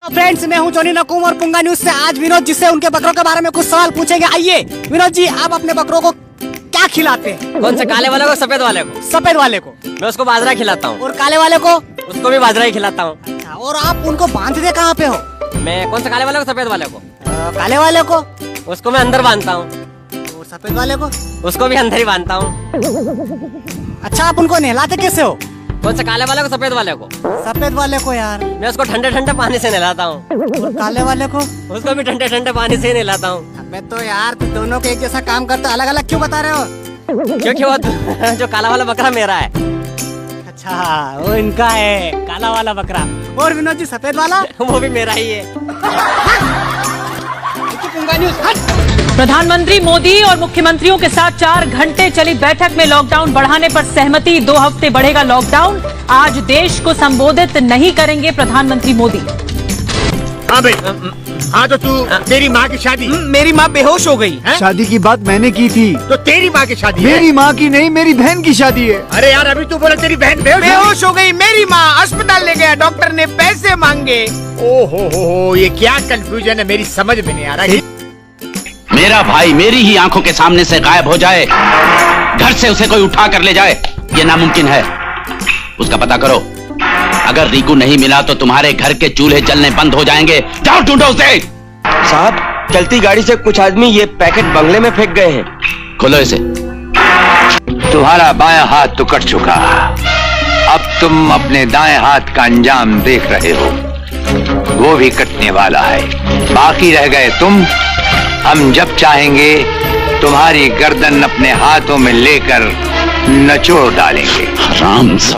Friends, मैं हूं जोनी नकुम और पुंगा न्यूज से आज विनोद जी से उनके बकरों के बारे में कुछ सवाल पूछेंगे। आइए विनोद जी, आप अपने बकरों को क्या खिलाते हैं? कौन से, काले वाले को सफेद वाले को? सफेद वाले को। मैं उसको बाजरा खिलाता हूँ। और काले वाले को? उसको भी बाजरा ही खिलाता हूँ। अच्छा, और आप उनको बांधते कहाँ पे हो? मैं कौन से, काले वाले को सफेद वाले को? काले वाले को। उसको मैं अंदर बांधता हूँ। और सफेद वाले को? उसको भी अंदर ही बांधता हूँ। अच्छा, आप उनको नहलाते कैसे हो? कौन से, काले वाले को सफेद वाले को? सफेद वाले को यार। मैं उसको ठंडे ठंडे पानी से नहलाता हूँ। और काले वाले को? उसको भी ठंडे ठंडे पानी से ही नहलाता हूँ। अबे तो यार, तुम दोनों के एक जैसा काम करते, अलग अलग क्यों बता रहे हो? क्योंकि वो जो काला वाला बकरा मेरा है। अच्छा, वो इनका है काला वाला बकरा। और विनोद जी, सफेद वाला? वो भी मेरा ही है। प्रधानमंत्री मोदी और मुख्यमंत्रियों के साथ 4 घंटे चली बैठक में लॉकडाउन बढ़ाने पर सहमति। 2 हफ्ते बढ़ेगा लॉकडाउन। आज देश को संबोधित नहीं करेंगे प्रधानमंत्री मोदी। हाँ भाई, हाँ तो तू, तेरी माँ की शादी? मेरी माँ बेहोश हो गई। शादी की बात मैंने की थी। तो तेरी माँ की शादी है? मेरी माँ की नहीं, मेरी बहन की शादी है। अरे यार, अभी तू बोला तेरी बहन बेहोश हो गई। मेरी माँ अस्पताल ले गया, डॉक्टर ने पैसे मांगे। ओहो, ये क्या कंफ्यूजन है, मेरी समझ में नहीं आ रहा। मेरा भाई मेरी ही आंखों के सामने से गायब हो जाए, घर से उसे कोई उठा कर ले जाए, ये नामुमकिन है। उसका पता करो। अगर रिकू नहीं मिला तो तुम्हारे घर के चूल्हे जलने बंद हो जाएंगे। जाओ ढूंढो उसे। साहब, चलती गाड़ी से कुछ आदमी ये पैकेट बंगले में फेंक गए हैं। खोलो इसे। तुम्हारा बायां हाथ तो कट चुका, अब तुम अपने दाएं हाथ का अंजाम देख रहे हो, वो भी कटने वाला है। बाकी रह गए तुम। हम जब चाहेंगे तुम्हारी गर्दन अपने हाथों में लेकर नचोड़ डालेंगे। हराम।